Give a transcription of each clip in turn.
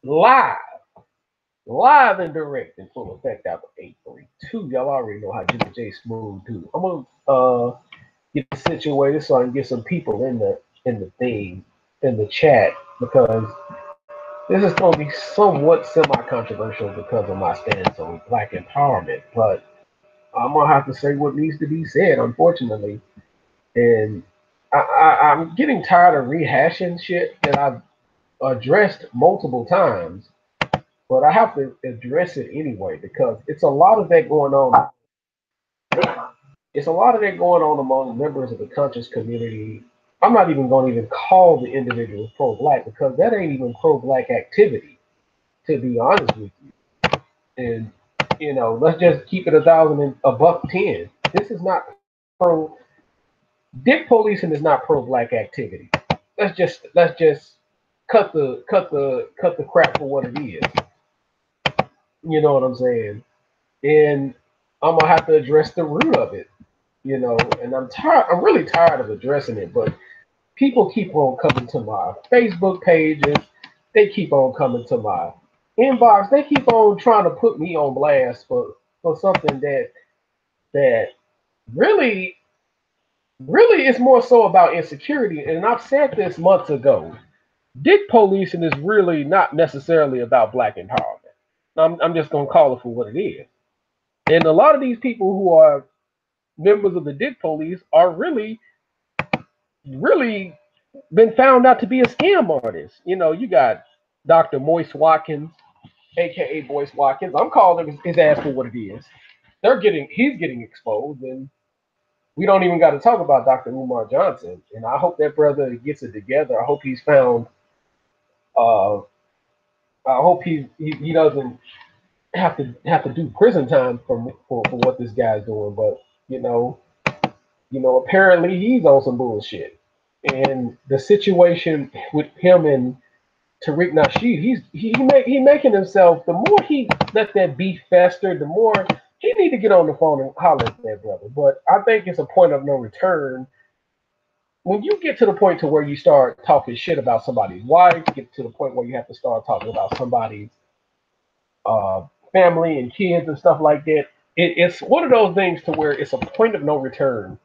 live, live and direct in full effect out of 832. Y'all already know how Jimmy J Smooth do. I'm gonna get situated so I can get some people in the thing in the chat because this is gonna be somewhat semi-controversial because of my stance on black empowerment, but I'm gonna have to say what needs to be said, unfortunately. And I'm getting tired of rehashing shit that I've addressed multiple times, but I have to address it anyway because it's a lot of that going on. It's a lot of that going on among members of the conscious community. I'm not even going to even call the individuals pro-black because that ain't even pro-black activity, to be honest with you. And let's just keep it 1,000 and a buck 10. This is not pro. Dick policing is not pro-black activity. Let's just cut the crap for what it is. You know what I'm saying? And I'm gonna have to address the root of it. And I'm tired. I'm really tired of addressing it, but people keep on coming to my Facebook pages. They keep on coming to my inbox. They keep on trying to put me on blast for something that really really is more so about insecurity. And I've said this months ago. Dick policing is really not necessarily about black empowerment. I'm just gonna call it for what it is. And a lot of these people who are members of the Dick Police are really been found out to be a scam artist. You got Dr. Moise Watkins, aka Boyce Watkins. I'm calling his ass for what it is. He's getting exposed, and we don't even got to talk about Dr. Umar Johnson. And I hope that brother gets it together. I hope he's found. Uh, I hope he doesn't have to do prison time for what this guy's doing. But you know, apparently he's on some bullshit. And the situation with him and Tariq Nasheed, he making himself. The more he let that beef fester, the more he need to get on the phone and holler at that brother. But I think it's a point of no return when you get to the point to where you start talking shit about somebody's wife. Get to the point where you have to start talking about somebody's uh, family and kids and stuff like that. It's one of those things to where it's a point of no return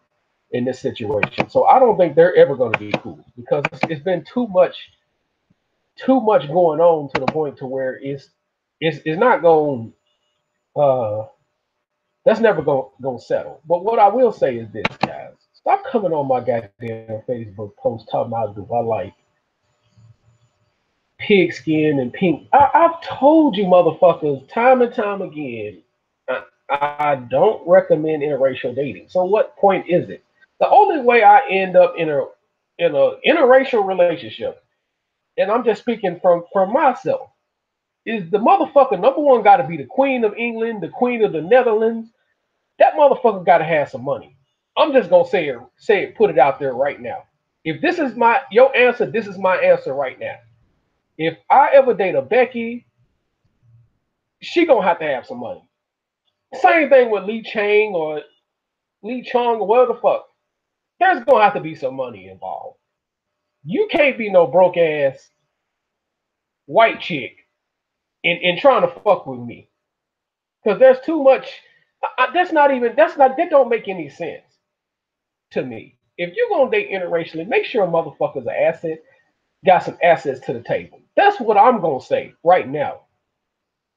in this situation. So I don't think they're ever going to be cool because it's been too much going on to the point to where it's not going that's never going to settle. But what I will say is this, guys: stop coming on my goddamn Facebook post talking about do I like pigskin and pink. I've told you motherfuckers time and time again. I don't recommend interracial dating. So what point is it? The only way I end up in a interracial relationship, and I'm just speaking from myself, is the motherfucker number one got to be the Queen of England, the Queen of the Netherlands. That motherfucker got to have some money. I'm just gonna say it, put it out there right now. If this is your answer, this is my answer right now. If I ever date a Becky, she gonna have some money. Same thing with Lee Chang or Lee Chung or whatever the fuck. There's gonna have to be some money involved. You can't be no broke ass white chick and trying to fuck with me because there's too much. That don't make any sense to me. If you're gonna date interracially, make sure a motherfucker's an asset, got some assets to the table. That's what I'm gonna say right now.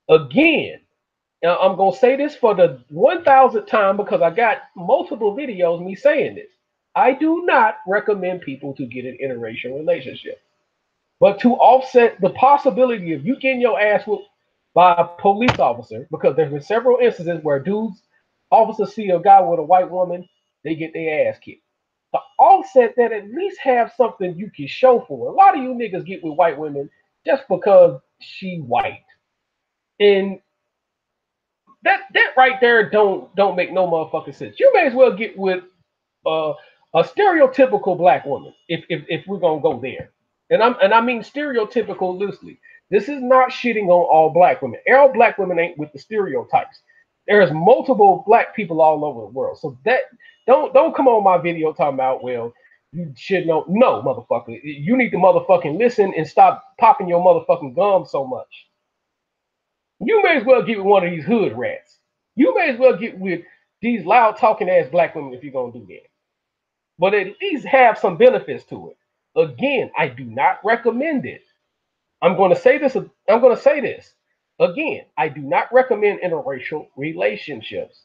Again, now, I'm gonna say this for the 1,000th time because I got multiple videos me saying this. I do not recommend people to get an interracial relationship, but to offset the possibility of you getting your ass whooped by a police officer, because there's been several instances where officers see a guy with a white woman, they get their ass kicked. To offset that, at least have something you can show for. A lot of you niggas get with white women just because she white, and that right there don't make no motherfucking sense. You may as well get with uh, a stereotypical black woman if we're gonna go there, and I mean stereotypical loosely. This is not shitting on all black women. All black women ain't with the stereotypes. There's multiple black people all over the world, so that don't come on my video talking about, well, You should know. No, motherfucker. You need to motherfucking listen and stop popping your motherfucking gum so much. You may as well get with one of these hood rats. You may as well get with these loud talking ass black women if you're gonna do that. But at least have some benefits to it. Again, I do not recommend it. I'm going to say this. I'm going to say this again. I do not recommend interracial relationships.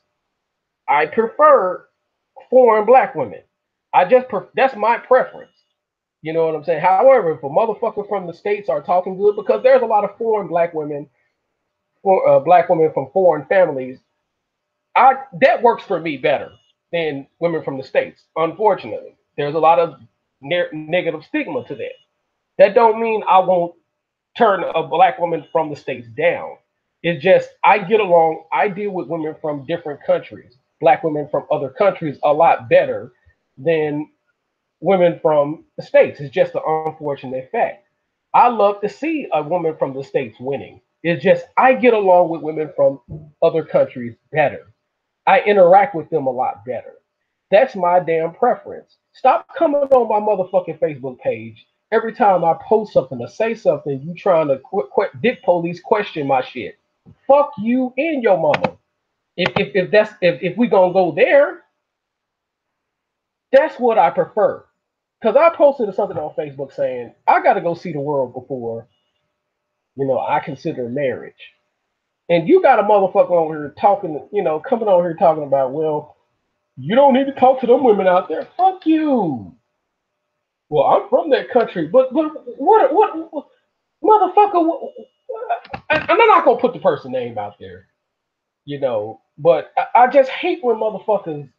I prefer foreign black women. That's my preference. You know what I'm saying? However, if a motherfucker from the states are talking good, because there's a lot of foreign black women from foreign families, that works for me better than women from the states. Unfortunately, there's a lot of negative stigma to that. That don't mean I won't turn a black woman from the states down. It's just I get along. I deal with women from different countries, black women from other countries, a lot better than women from the states. It's just an unfortunate fact. I love to see a woman from the states winning. It's just I get along with women from other countries better. I interact with them a lot better. That's my damn preference. Stop coming on my motherfucking Facebook page every time I post something or say something. You trying to dick police question my shit. Fuck you and your mama. If we gonna go there, that's what I prefer. Cause I posted something on Facebook saying I got to go see the world before I consider marriage. And you got a motherfucker over here talking, coming over here talking about, well, you don't need to talk to them women out there. Fuck you. Well, I'm from that country, but what motherfucker? I'm not gonna put the person name out there, But I just hate when motherfuckers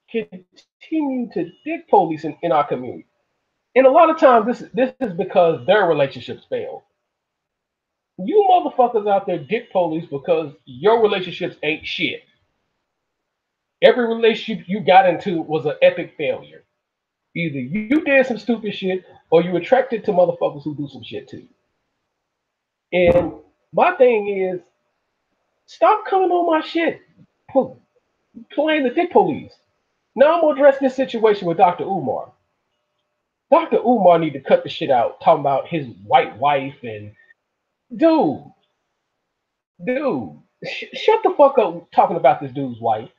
continue to dick police in our community. And a lot of times this is because their relationships fail. You motherfuckers out there dick police because your relationships ain't shit. Every relationship you got into was an epic failure. Either you did some stupid shit or you attracted to motherfuckers who do some shit to you. And my thing is, stop coming on my shit. Playing the dick police. Now I'm gonna address this situation with Dr. Umar. Dr. Umar need to cut the shit out, talking about his white wife and dude, shut the fuck up talking about this dude's wife.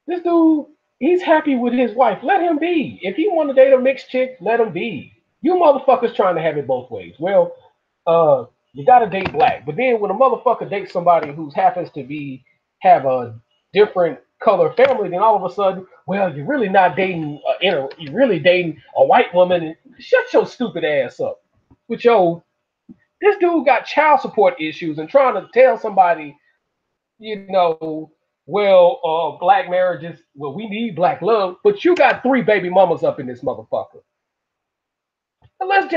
This dude, he's happy with his wife. Let him be. If he want to date a mixed chick, let him be. You motherfuckers trying to have it both ways. Well, you gotta date black, but then when a motherfucker dates somebody who happens to have a different color family, then all of a sudden, well, you're really not dating. You're really dating a white woman. And shut your stupid ass up. With this dude got child support issues and trying to tell somebody, well, black marriages, well, we need black love, but you got 3 baby mamas up in this motherfucker. And let's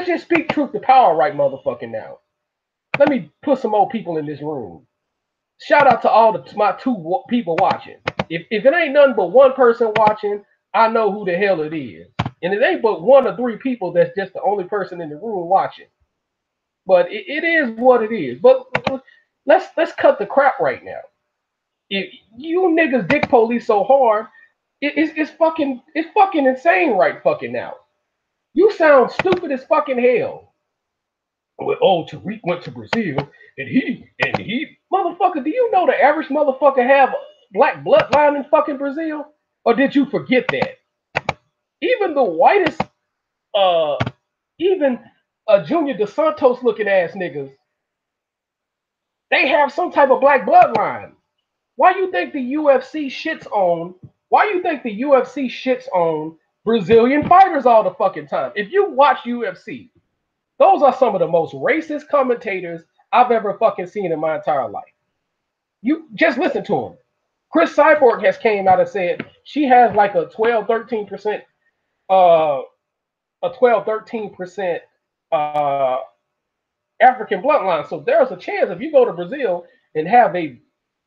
just speak truth to power right motherfucking now. Let me put some more people in this room. Shout out to all my 2 people watching. If it ain't nothing but 1 person watching, I know who the hell it is. And it ain't but 1 or 3 people that's just the only person in the room watching. But it is what it is. But let's cut the crap right now. If you niggas dick police so hard, it's fucking insane right fucking now. You sound stupid as fucking hell. Well, Tariq went to Brazil and he motherfucker, do you know the average motherfucker have black bloodline in fucking Brazil? Or did you forget that? Even the whitest even Junior Dos Santos looking ass niggas, they have some type of black bloodline. Why you think the UFC shits on? Why you think the UFC shits on Brazilian fighters all the fucking time? If you watch UFC, those are some of the most racist commentators I've ever fucking seen in my entire life. You just listen to them. Chris Cyborg has came out and said she has like a 12-13% a 12-13% African bloodline. So there's a chance if you go to Brazil and have a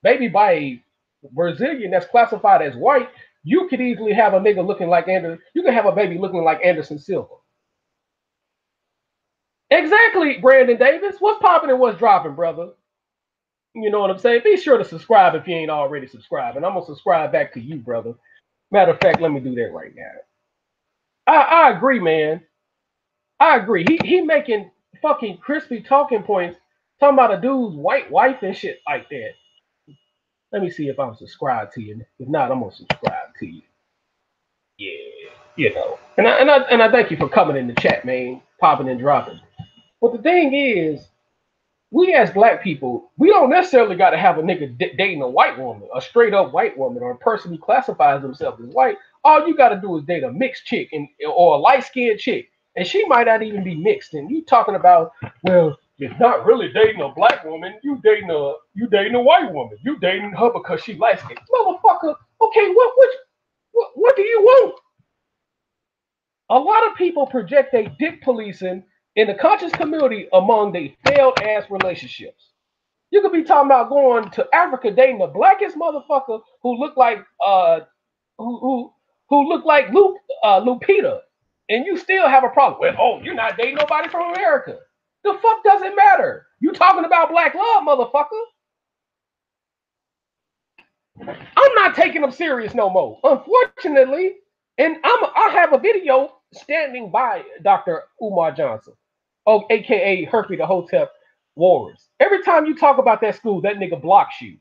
baby by a Brazilian that's classified as white, you could easily have a nigga looking like Anderson. You could have a baby looking like Anderson Silva. Exactly, Brandon Davis. What's popping and what's dropping, brother? You know what I'm saying? Be sure to subscribe if you ain't already subscribed. And I'm going to subscribe back to you, brother. Matter of fact, let me do that right now. I agree, man. I agree. He making fucking crispy talking points, talking about a dude's white wife and shit like that. Let me see if I'm subscribed to you. If not, I'm gonna subscribe to you. Yeah, and I thank you for coming in the chat, man, popping and dropping. But the thing is, we as black people, we don't necessarily got to have a nigga dating a white woman, a straight up white woman, or a person who classifies themselves as white. All you got to do is date a mixed chick or a light skinned chick, and she might not even be mixed. And you talking about, well, you're not really dating a black woman. You dating a white woman. You dating her because she light skinned, motherfucker. Okay, what do you want? A lot of people project a dick policing in the conscious community among the failed ass relationships. You could be talking about going to Africa dating the blackest motherfucker who looked like who looked like Lupita, and you still have a problem. Well, oh, you're not dating nobody from America. The fuck does it matter? You talking about black love, motherfucker? I'm not taking them serious no more, unfortunately. And I have a video standing by Dr. Umar Johnson, oh, aka Herpy the Hotep Wars. Every time you talk about that school, that nigga blocks you.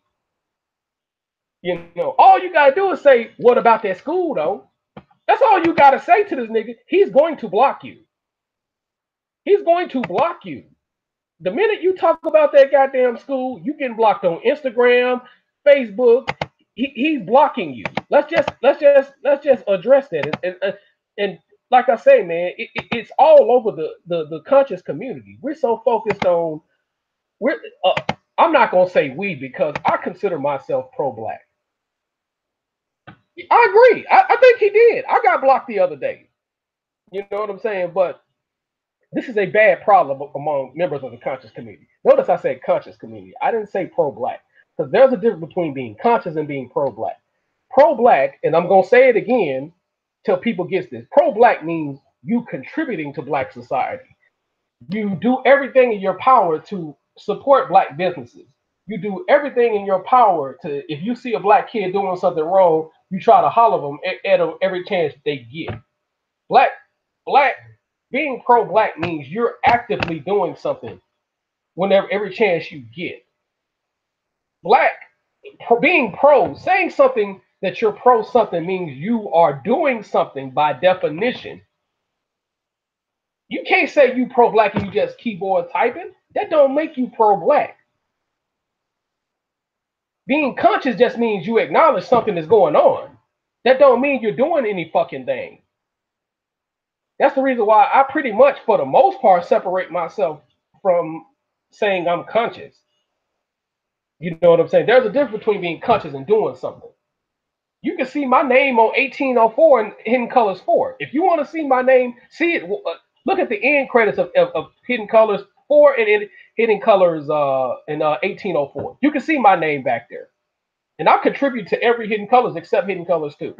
All you gotta do is say, "What about that school, though?" That's all you gotta say to this nigga. He's going to block you. He's going to block you. The minute you talk about that goddamn school, you getting blocked on Instagram, Facebook. He's blocking you. Let's just address that. And like I say, man, it's all over the conscious community. We're so focused on we're. I'm not gonna say we because I consider myself pro-black. I agree. I think he did. I got blocked the other day. You know what I'm saying? But this is a bad problem among members of the conscious community. Notice I said conscious community. I didn't say pro-black because there's a difference between being conscious and being pro-black. Pro-black, and I'm gonna say it again till people get this. Pro-black means you contributing to black society. You do everything in your power to support black businesses. You do everything in your power to, if you see a black kid doing something wrong, you try to holler them at them every chance they get. Black, black, being pro-black means you're actively doing something whenever every chance you get. Black, being pro, saying something that you're pro something means you are doing something by definition. You can't say you pro-black and you just keyboard typing. That don't make you pro-black. Being conscious just means you acknowledge something is going on. That don't mean you're doing any fucking thing. That's the reason why I pretty much, for the most part, separate myself from saying I'm conscious. You know what I'm saying? There's a difference between being conscious and doing something. You can see my name on 1804 and Hidden Colors 4. If you want to see my name, see it. Look at the end credits of Hidden Colors 4 and Hidden Colors in 1804. You can see my name back there. And I contribute to every Hidden Colors except Hidden Colors 2.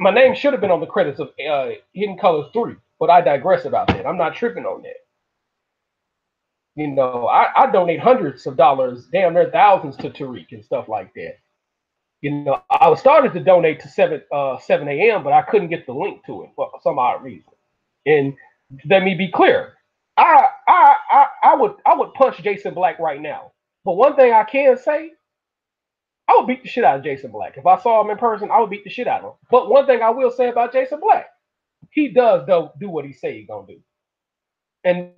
My name should have been on the credits of Hidden Colors 3, but I digress about that. I'm not tripping on that. I donate hundreds of dollars, damn near thousands to Tariq and stuff like that. I was started to donate to 7 a.m., but I couldn't get the link to it for some odd reason. And let me be clear, I would punch Jason Black right now. But one thing I can say, I would beat the shit out of Jason Black. If I saw him in person, I would beat the shit out of him. But one thing I will say about Jason Black, he does do what he say he's gonna do. And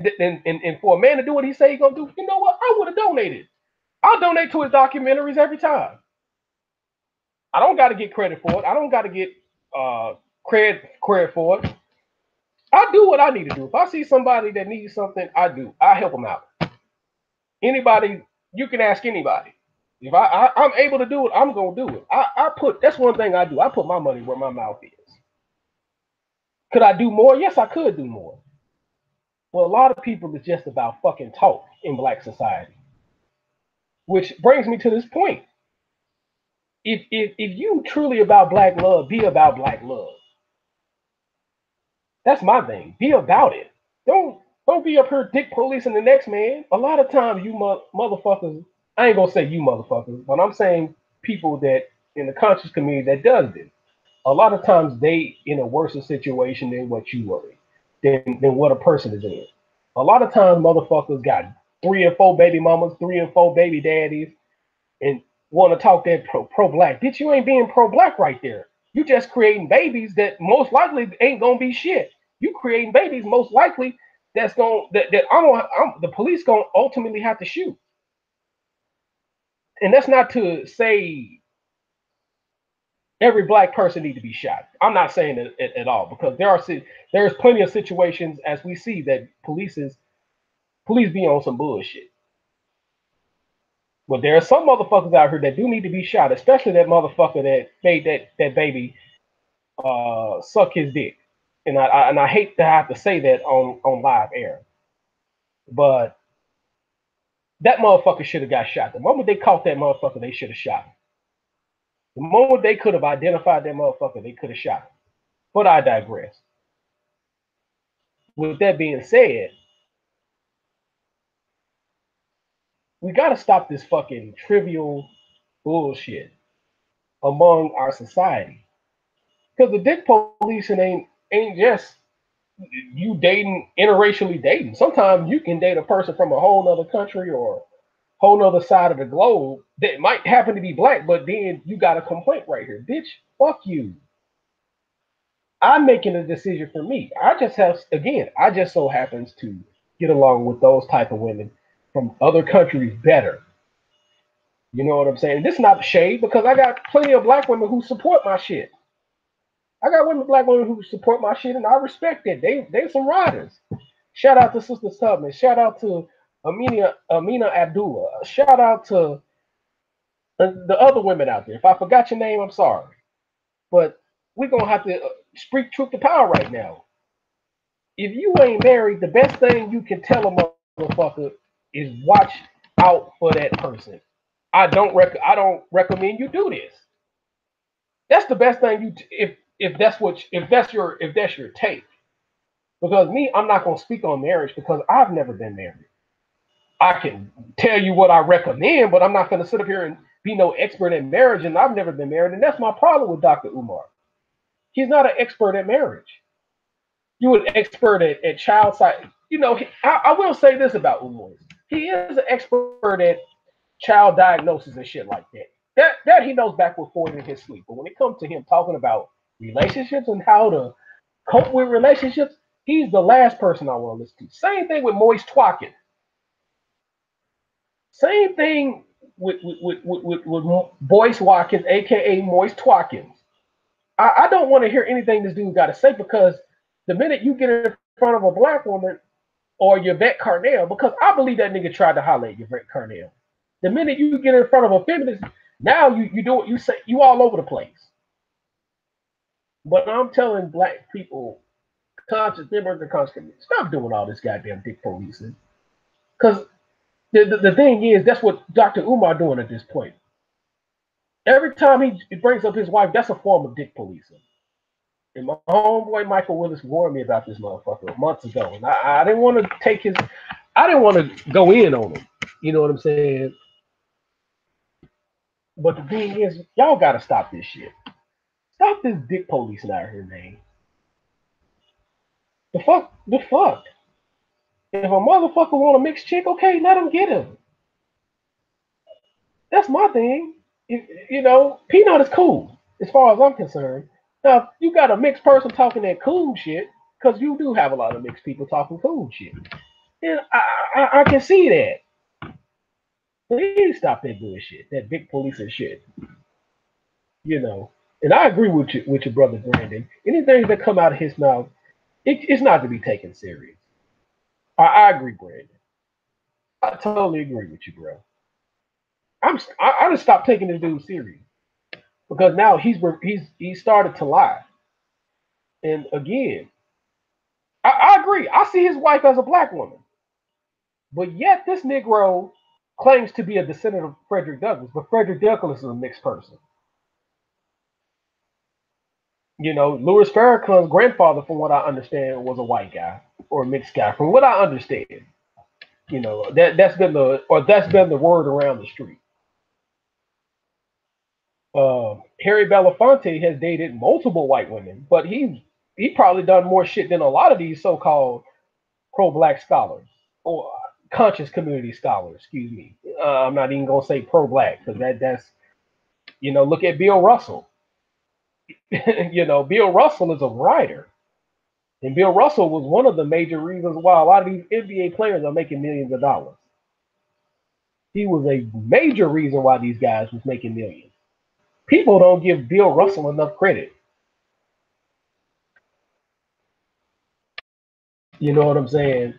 for a man to do what he say he's gonna do, you know what? I would have donated. I'll donate to his documentaries every time. I don't got to get credit for it. I don't got to get credit for it. I do what I need to do. If I see somebody that needs something, I do. I help them out. Anybody, you can ask anybody. If I'm able to do it, I'm gonna do it. That's one thing I do. I put my money where my mouth is. Could I do more? Yes, I could do more. Well, a lot of people is just about fucking talk in black society. Which brings me to this point. If you truly about black love, be about black love. That's my thing. Be about it. Don't be up here dick policing the next man. A lot of times you motherfuckers, I ain't gonna say you motherfuckers, but I'm saying people that in the conscious community that does this. a lot of times they in a worse situation than what you were than what a person is in. A lot of times motherfuckers got 3 and 4 baby mamas, 3 and 4 baby daddies, and want to talk that pro black. Bitch, you ain't being pro black right there. You just creating babies that most likely ain't gonna be shit. You creating babies most likely that's going that the police gonna ultimately have to shoot. And that's not to say every black person need to be shot. I'm not saying it at all because there's plenty of situations as we see that police be on some bullshit. But there are some motherfuckers out here that do need to be shot, especially that motherfucker that made that baby suck his dick. And I hate to have to say that on live air, but that motherfucker should have got shot. The moment they caught that motherfucker, they should have shot him. The moment they could have identified that motherfucker, they could have shot him. But I digress. With that being said, we got to stop this fucking trivial bullshit among our society. Because the dick policing ain't just you dating interracially dating. Sometimes you can date a person from a whole other country or whole other side of the globe that might happen to be black, but then you got a complaint right here. Bitch, fuck you. I'm making a decision for me. I just so happens to get along with those type of women from other countries better. You know what I'm saying? This is not shade because I got plenty of black women who support my shit. I got black women who support my shit, and I respect it. They some riders. Shout out to Sister Tubman. Shout out to Amina Abdullah. Shout out to the other women out there. If I forgot your name, I'm sorry. But we're gonna have to speak truth to power right now. If you ain't married, the best thing you can tell a motherfucker is watch out for that person. I don't recommend you do this. That's the best thing if that's your take. Because me, I'm not gonna speak on marriage because I've never been married. I can tell you what I recommend, but I'm not gonna sit up here and be no expert in marriage, and I've never been married, and that's my problem with Dr. Umar. He's not an expert at marriage. You an expert at child side. You know, I will say this about Umar. He is an expert at child diagnosis and shit like that. That he knows backward forward in his sleep. But when it comes to him talking about relationships and how to cope with relationships, he's the last person I want to listen to. Same thing with Moist Twakin. Same thing with Boyce Watkins, aka Moist Twatkins. I don't want to hear anything this dude got to say because the minute you get in front of a black woman or Yvette Carnell, because I believe that nigga tried to holler at Yvette Carnell. The minute you get in front of a feminist, now you do it. You say you all over the place. But I'm telling black people, conscious members of conscious, stop doing all this goddamn dick policing. Because the thing is, that's what Dr. Umar doing at this point. Every time he brings up his wife, that's a form of dick policing. And my homeboy Michael Willis warned me about this motherfucker months ago, and I didn't want to I didn't want to go in on him. You know what I'm saying? But the thing is, y'all gotta stop this shit. Stop this dick policing out here, man. The fuck. If a motherfucker want a mixed chick, okay, let him get him. That's my thing. You know, Peanut is cool as far as I'm concerned. Now, you got a mixed person talking that cool shit, because you do have a lot of mixed people talking cool shit. And I can see that. Please stop that bullshit, that big police and shit. You know, and I agree with your brother Brandon. Anything that come out of his mouth, it's not to be taken serious. I agree, Brandon. I totally agree with you, bro. I just stopped taking this dude serious because now he's started to lie. And again, I agree. I see his wife as a black woman, but yet this Negro claims to be a descendant of Frederick Douglass, but Frederick Douglass is a mixed person. You know, Louis Farrakhan's grandfather, from what I understand, was a white guy or a mixed guy. From what I understand, you know, that's been the word around the street. Harry Belafonte has dated multiple white women, but he probably done more shit than a lot of these so-called pro-black scholars or conscious community scholars. Excuse me. I'm not even gonna say pro-black because that's look at Bill Russell. Bill Russell is a writer, and Bill Russell was one of the major reasons why a lot of these NBA players are making millions of dollars. He was a major reason why these guys was making millions. People don't give Bill Russell enough credit. You know what I'm saying?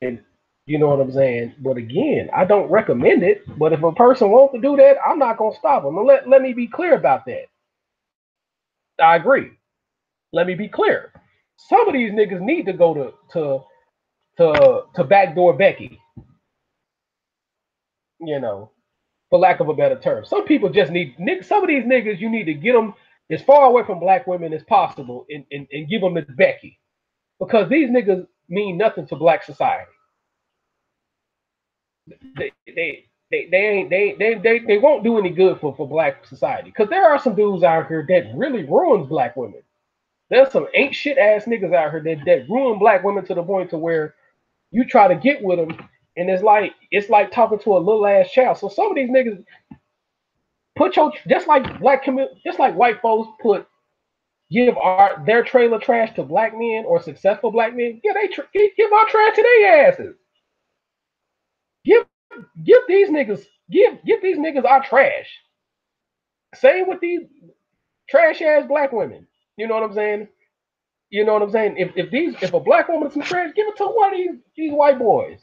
And you know what I'm saying? But again, I don't recommend it. But if a person wants to do that, I'm not gonna stop them. And let me be clear about that. I agree. Let me be clear. Some of these niggas need to go to backdoor Becky. You know, for lack of a better term. Some people just need some of these niggas. You need to get them as far away from black women as possible and give them the Becky because these niggas mean nothing to black society. They won't do any good for black society because there are some dudes out here that really ruins black women. There's some ain't shit ass niggas out here that ruin black women to the point to where you try to get with them and it's like talking to a little ass child. So some of these niggas put your just like white folks give their trailer trash to black men or successful black men. Yeah, they give our trash to their asses. Give give these niggas give these niggas our trash. Same with these trash ass black women. You know what I'm saying? You know what I'm saying? If a black woman is some trash, give it to one of these white boys.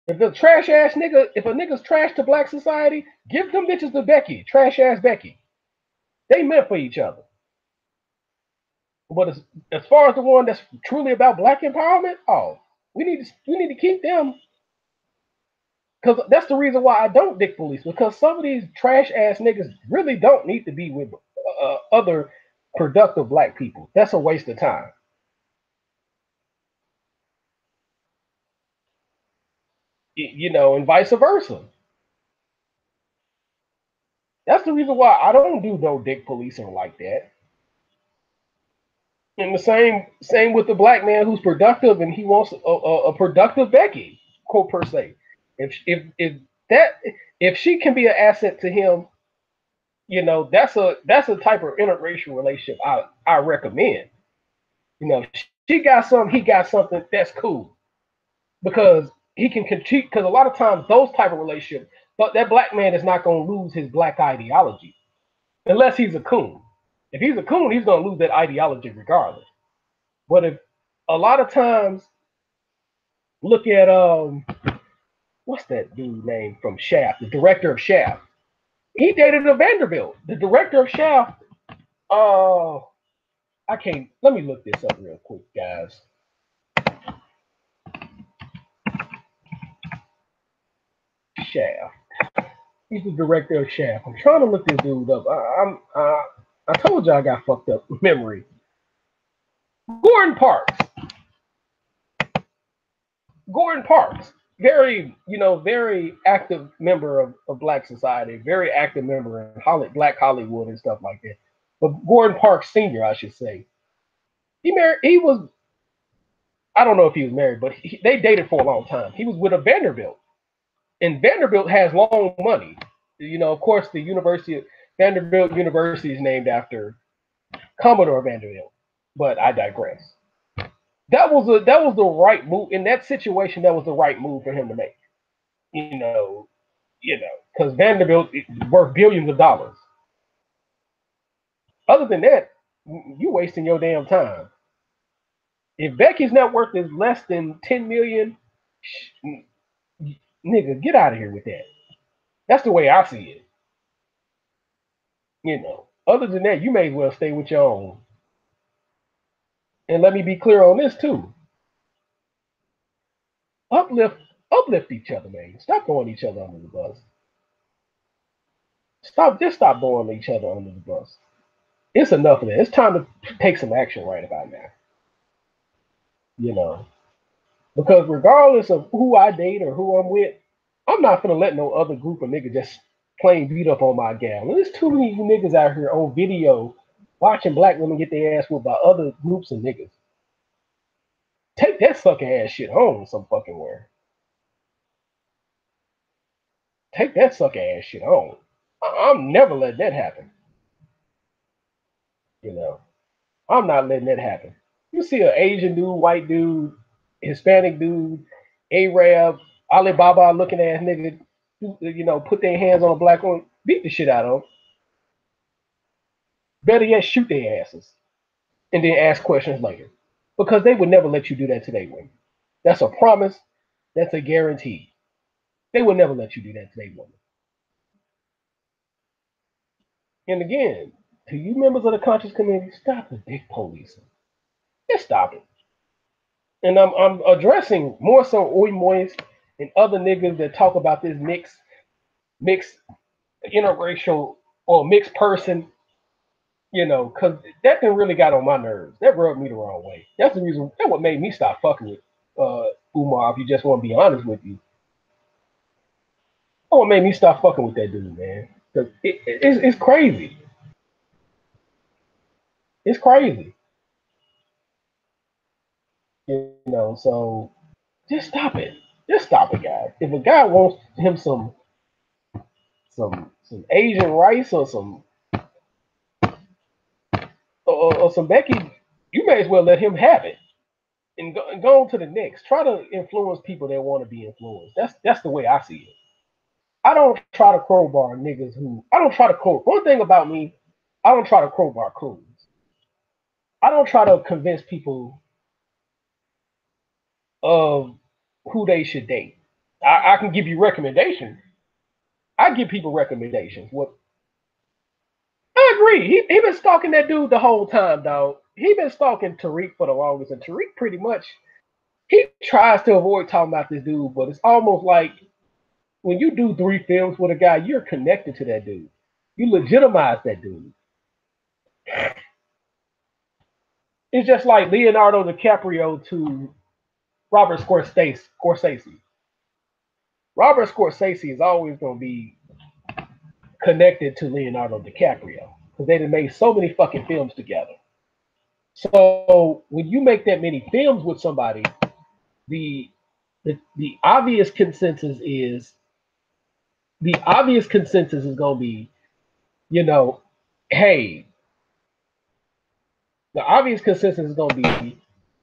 If a trash ass nigga, if a nigga's trash to black society, give them bitches to Becky, trash ass Becky. They meant for each other. But as far as the one that's truly about black empowerment, oh, we need to keep them because that's the reason why I don't dick police because some of these trash ass niggas really don't need to be with other productive black people. That's a waste of time. And vice versa. That's the reason why I don't do no dick policing like that. And the same with the black man who's productive and he wants a productive Becky, quote per se. That if she can be an asset to him, that's a type of interracial relationship I recommend. She got something, he got something. That's cool because he can compete. Because a lot of times those type of relationships, but that black man is not going to lose his black ideology unless he's a coon. If he's a coon, he's going to lose that ideology regardless. But if a lot of times, look at what's that dude name from Shaft, the director of Shaft. He dated a Vanderbilt. The director of Shaft. Uh, I can't. Let me look this up real quick, guys. Shaft. He's the director of Shaft. I'm trying to look this dude up. I told you I got fucked up memory. Gordon Parks. Gordon Parks. Very active member of Black society. Very active member in Black Hollywood and stuff like that. But Gordon Parks Sr., I should say. He was. I don't know if he was married, but they dated for a long time. He was with a Vanderbilt, and Vanderbilt has long money. Of course, the Vanderbilt University is named after Commodore Vanderbilt, but I digress. That was the right move in that situation. That was the right move for him to make. You know, because Vanderbilt is worth billions of dollars. Other than that, you wasting your damn time. If Becky's net worth is less than 10 million, nigga, get out of here with that. That's the way I see it. Other than that, you may as well stay with your own. And let me be clear on this too. Uplift each other, man. Stop throwing each other under the bus. Stop throwing each other under the bus. It's enough of that. It's time to take some action right about now. Because regardless of who I date or who I'm with, I'm not gonna let no other group of niggas just plain beat up on my gal. And there's too many of you niggas out here on video watching black women get their ass whooped by other groups of niggas. Take that sucker ass shit home some fucking where. Take that sucker ass shit home. I'm never letting that happen. You know, I'm not letting that happen. You see an Asian dude, white dude, Hispanic dude, Arab, Alibaba looking ass nigga, you know, put their hands on a black woman, beat the shit out of them. Better yet, shoot their asses and then ask questions later. Because they would never let you do that to their women. That's a promise. That's a guarantee. They would never let you do that to their women. And again, to you members of the conscious community, stop the dick policing. Just stop it. And I'm addressing more so Oi Moist and other niggas that talk about this mixed interracial or mixed person, you know, because that thing really got on my nerves. That rubbed me the wrong way. That's the reason. That's what made me stop fucking with Umar. If you just want to be honest with you, that's what made me stop fucking with that dude, man. Cause it's crazy. It's crazy. You know, so just stop it. Just stop it, guys. If a guy wants him some Asian rice or some Becky, you may as well let him have it and go on to the next. Try to influence people that want to be influenced. That's the way I see it. I don't try to crowbar niggas who I don't try to quote. One thing about me, I don't try to crowbar coons. I don't try to convince people of who they should date. I can give you recommendations. I give people recommendations. What I agree. He been stalking that dude the whole time, dog. He been stalking Tariq for the longest, and Tariq pretty much he tries to avoid talking about this dude, but it's almost like when you do 3 films with a guy, you're connected to that dude. You legitimize that dude. It's just like Leonardo DiCaprio to Robert Scorsese. Robert Scorsese is always going to be connected to Leonardo DiCaprio because they have made so many fucking films together. So when you make that many films with somebody, the obvious consensus is going to be, you know, hey, the obvious consensus is going to be,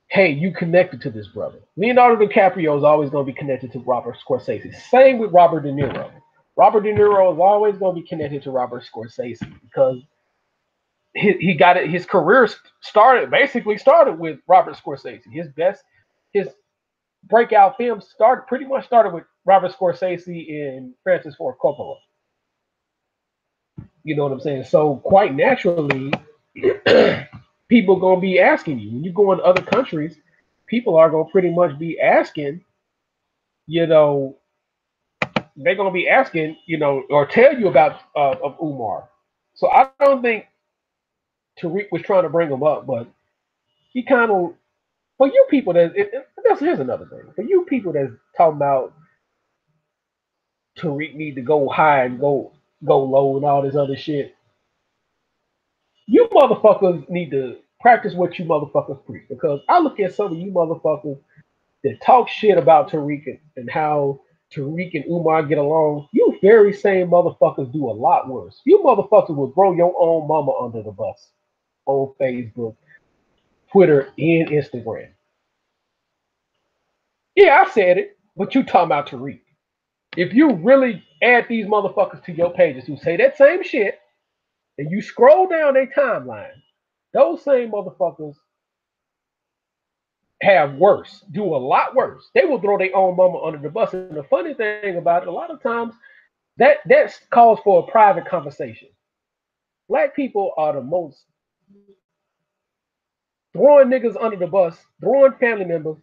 hey, you connected to this brother. Leonardo DiCaprio is always going to be connected to Robert Scorsese. Same with Robert De Niro. Robert De Niro is always going to be connected to Robert Scorsese because he got it. His career started with Robert Scorsese. His breakout films pretty much started with Robert Scorsese and Francis Ford Coppola. You know what I'm saying? So quite naturally, people gonna be asking you when you go in other countries. People are gonna pretty much be asking, you know, they're gonna be asking, you know, or tell you about of Umar. So I don't think Tariq was trying to bring him up, but he kind of for you people here's another thing for you people that's talking about Tariq need to go high and go low and all this other shit. You motherfuckers need to practice what you motherfuckers preach because I look at some of you motherfuckers that talk shit about Tariq and how Tariq and Umar get along. You very same motherfuckers do a lot worse. You motherfuckers will throw your own mama under the bus on Facebook, Twitter, and Instagram. Yeah, I said it, but you talking about Tariq. If you really add these motherfuckers to your pages who say that same shit, and you scroll down their timeline, those same motherfuckers have worse, do a lot worse. They will throw their own mama under the bus. And the funny thing about it, a lot of times that calls for a private conversation. Black people are the most throwing niggas under the bus, throwing family members,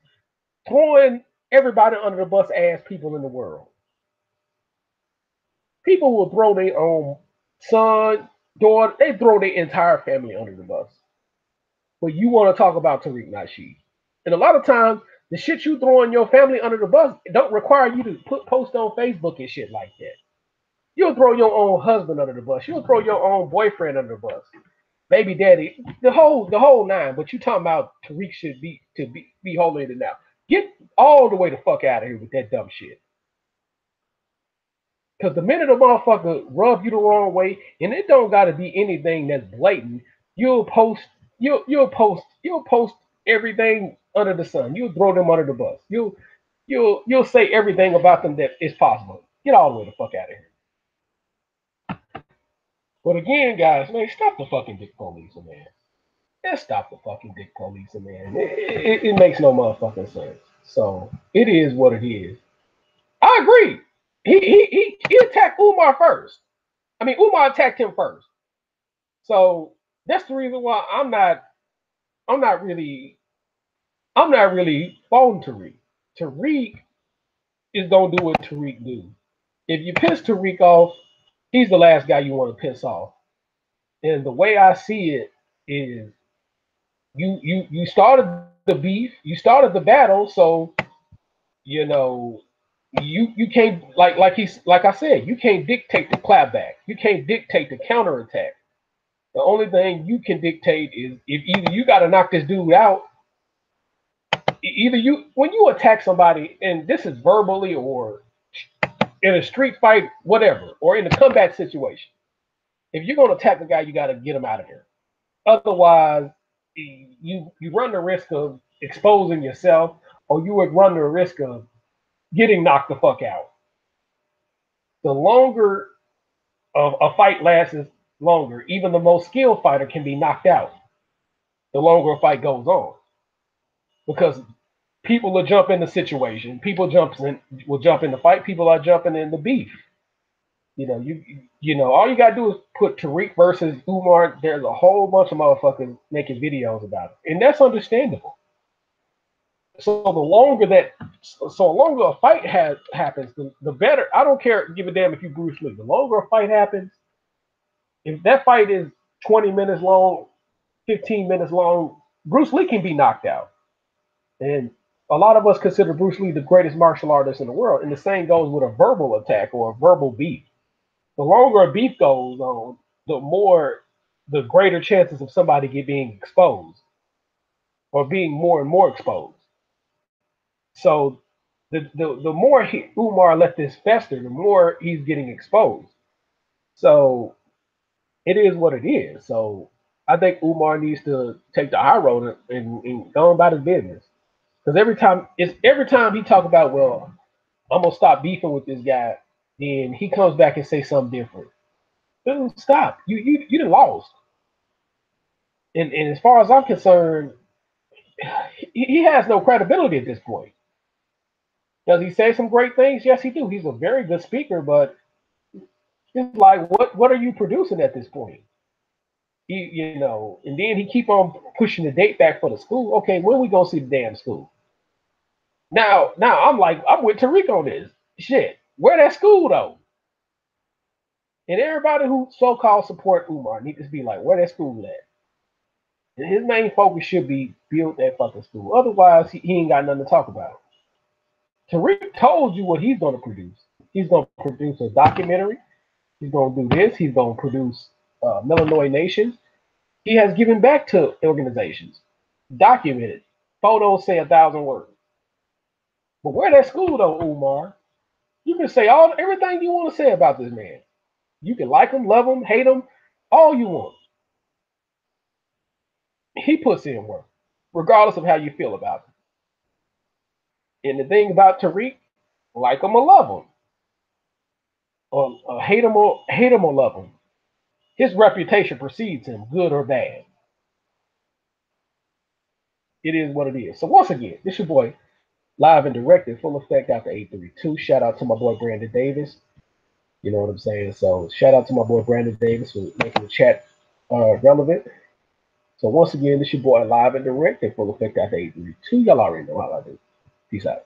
throwing everybody under the bus ass people in the world. People will throw their own son, daughter, they throw their entire family under the bus. But you want to talk about Tariq Nasheed. And a lot of times, the shit you throwing your family under the bus don't require you to post on Facebook and shit like that. You'll throw your own husband under the bus. You'll throw your own boyfriend under the bus. Baby daddy, the whole nine. But you talking about Tariq should be holier than now. Get all the way the fuck out of here with that dumb shit. Because the minute a motherfucker rub you the wrong way, and it don't got to be anything that's blatant, you'll post everything under the sun. You'll throw them under the bus. You'll say everything about them that is possible. Get all the way the fuck out of here. But again, guys, man, stop the fucking dick police, man. Just stop the fucking dick police, man. It makes no motherfucking sense. So it is what it is. I agree. He attacked Umar first. I mean, Umar attacked him first. So that's the reason why I'm not really on Tariq. Tariq is gonna do what Tariq do. If you piss Tariq off, he's the last guy you want to piss off. And the way I see it is you started the beef, you started the battle, so you know you can't like I said, you can't dictate the clapback. You can't dictate the counterattack. The only thing you can dictate is if either you gotta knock this dude out, either you when you attack somebody, and this is verbally or in a street fight, whatever, or in a combat situation. If you're gonna attack the guy, you gotta get him out of here. Otherwise, you run the risk of exposing yourself, or you would run the risk of getting knocked the fuck out. The longer a fight lasts longer, even the most skilled fighter can be knocked out. The longer a fight goes on, because people will jump in the situation. People will jump in the fight. People are jumping in the beef. You know, all you gotta do is put Tariq versus Umar. There's a whole bunch of motherfuckers making videos about it, and that's understandable. So the longer a fight happens, the better. I don't care, give a damn if you Bruce Lee. The longer a fight happens, if that fight is 20 minutes long, 15 minutes long, Bruce Lee can be knocked out. And a lot of us consider Bruce Lee the greatest martial artist in the world. And the same goes with a verbal attack or a verbal beef. The longer a beef goes on, the greater chances of somebody being exposed or being more and more exposed. So the more Umar let this fester, the more he's getting exposed. So it is what it is. So I think Umar needs to take the high road and go about his business. Because every time he talk about, well, I'm gonna stop beefing with this guy, then he comes back and say something different. Dude, stop. You done lost. And as far as I'm concerned, he has no credibility at this point. Does he say some great things? Yes, he do. He's a very good speaker, but it's like, what are you producing at this point? And then he keep on pushing the date back for the school. Okay, when we gonna see the damn school? Now I'm with Tariq on this. Shit, where that school though? And everybody who so-called support Umar need to be like, where that school at? And his main focus should be build that fucking school. Otherwise, he ain't got nothing to talk about. Tariq told you what he's going to produce. He's going to produce a documentary. He's going to do this. He's going to produce Melanoid Nations. He has given back to organizations. Documented. Photos say 1,000 words. But where that school though, Umar? You can say everything you want to say about this man. You can like him, love him, hate him, all you want. He puts in work, regardless of how you feel about him. And the thing about Tariq, like him or love him, or hate him or love him, his reputation precedes him, good or bad. It is what it is. So once again, this your boy, live and direct in full effect after 832. Shout out to my boy Brandon Davis. You know what I'm saying? So shout out to my boy Brandon Davis for making the chat relevant. So once again, this your boy live and direct in full effect after 832. Y'all already know how I do. Peace out.